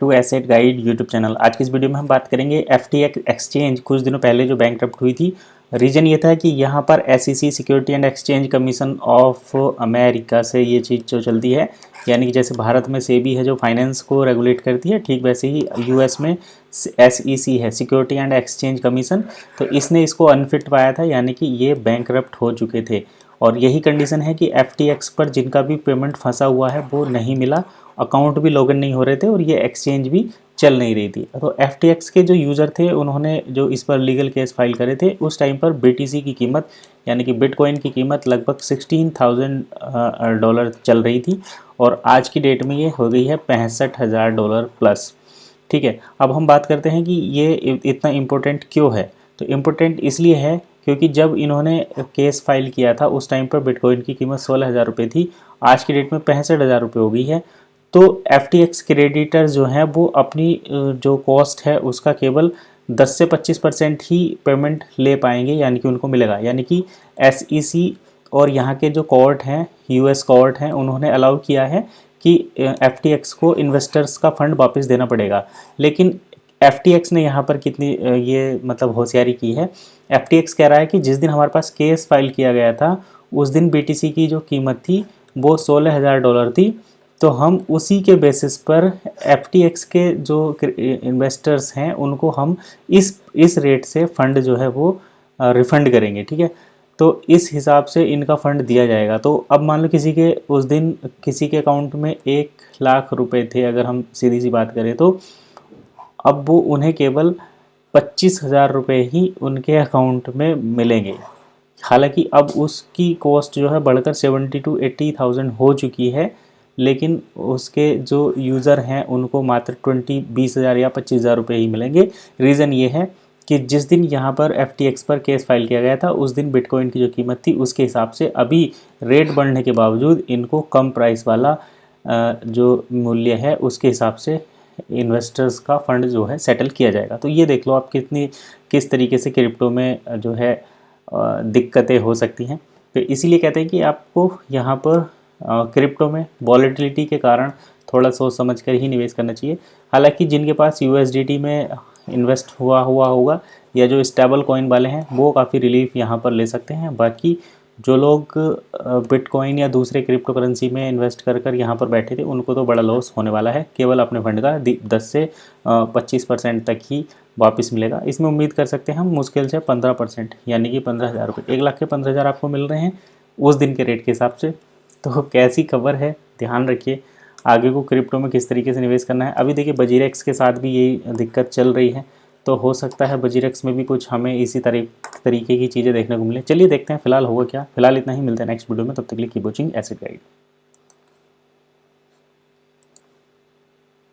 To asset guide YouTube channel. आज की इस वीडियो में हम बात करेंगे एफटीएक्स एक्सचेंज कुछ दिनों पहले जो बैंकरप्ट हुई थी। रीज़न ये था कि यहाँ पर SEC security and exchange commission of America से ये चीज़ जो चलती है, यानी कि जैसे भारत में सेबी है जो फाइनेंस को रेगुलेट करती है, ठीक वैसे ही यूएस में एसईसी है, सिक्योरिटी एंड एक्सचेंज कमीशन। तो इसने इसको अनफिट पाया था, यानी कि ये बैंकरप्ट हो चुके थे। और यही कंडीशन है कि एफटीएक्स पर जिनका भी पेमेंट फंसा हुआ है वो नहीं मिला, अकाउंट भी लॉगिन नहीं हो रहे थे और ये एक्सचेंज भी चल नहीं रही थी। तो एफटीएक्स के जो यूज़र थे उन्होंने जो इस पर लीगल केस फाइल करे थे, उस टाइम पर बीटीसी की कीमत यानी कि बिटकॉइन की कीमत लगभग $16,000 चल रही थी और आज की डेट में ये हो गई है $65,000 प्लस। ठीक है, अब हम बात करते हैं कि ये इतना इम्पोर्टेंट क्यों है। तो इम्पोर्टेंट इसलिए है क्योंकि जब इन्होंने केस फाइल किया था उस टाइम पर बिटकॉइन की कीमत 16,000 रुपये थी, आज की डेट में 65,000 रुपये हो गई है। तो एफटीएक्स क्रेडिटर्स जो हैं वो अपनी जो कॉस्ट है उसका केवल 10 से 25% ही पेमेंट ले पाएंगे, यानी कि उनको मिलेगा। यानी कि एसईसी और यहाँ के जो कोर्ट हैं, यूएस कोर्ट हैं, उन्होंने अलाउ किया है कि एफटीएक्स को इन्वेस्टर्स का फंड वापस देना पड़ेगा। लेकिन एफटीएक्स ने यहाँ पर कितनी ये मतलब होशियारी की है। एफटीएक्स कह रहा है कि जिस दिन हमारे पास केस फाइल किया गया था उस दिन बीटीसी की जो कीमत थी वो $16,000 थी। तो हम उसी के बेसिस पर एफटीएक्स के जो इन्वेस्टर्स हैं उनको हम इस रेट से फंड जो है वो रिफ़ंड करेंगे। ठीक है, तो इस हिसाब से इनका फ़ंड दिया जाएगा। तो अब मान लो किसी के उस दिन किसी के अकाउंट में 1,00,000 रुपये थे, अगर हम सीधी सी बात करें तो अब वो उन्हें केवल 25,000 रुपये ही उनके अकाउंट में मिलेंगे। हालांकि अब उसकी कॉस्ट जो है बढ़कर 70 to 80,000 हो चुकी है, लेकिन उसके जो यूज़र हैं उनको मात्र 20,000 या 25,000 रुपये ही मिलेंगे। रीज़न ये है कि जिस दिन यहाँ पर एफटीएक्स पर केस फाइल किया गया था उस दिन बिटकॉइन की जो कीमत थी उसके हिसाब से अभी रेट बढ़ने के बावजूद इनको कम प्राइस वाला जो मूल्य है उसके हिसाब से इन्वेस्टर्स का फंड जो है सेटल किया जाएगा। तो ये देख लो आप किस तरीके से क्रिप्टो में जो है दिक्कतें हो सकती हैं। तो इसीलिए कहते हैं कि आपको यहाँ पर क्रिप्टो में वॉलेटिलिटी के कारण थोड़ा सोच समझ कर ही निवेश करना चाहिए। हालांकि जिनके पास यूएसडीटी में इन्वेस्ट हुआ होगा या जो स्टेबल कॉइन वाले हैं वो काफ़ी रिलीफ यहाँ पर ले सकते हैं। बाकी जो लोग बिटकॉइन या दूसरे क्रिप्टो करेंसी में इन्वेस्ट कर यहाँ पर बैठे थे उनको तो बड़ा लॉस होने वाला है। केवल अपने फंड का 10 से 25% तक ही वापस मिलेगा। इसमें उम्मीद कर सकते हैं हम मुश्किल से 15%, यानी कि 15,000 रुपये, 1,00,000 के 15,000 आपको मिल रहे हैं उस दिन के रेट के हिसाब से। तो कैसी खबर है, ध्यान रखिए आगे को क्रिप्टो में किस तरीके से निवेश करना है। अभी देखिए बजीरेक्स के साथ भी यही दिक्कत चल रही है, तो हो सकता है बजीरेक्स में भी कुछ हमें इसी तरीके की चीज़ें देखने को मिले। चलिए देखते हैं फिलहाल होगा क्या। फिलहाल इतना ही, मिलते हैं नेक्स्ट वीडियो में, तब तक के लिए कीप वॉचिंग एसेट गाइड।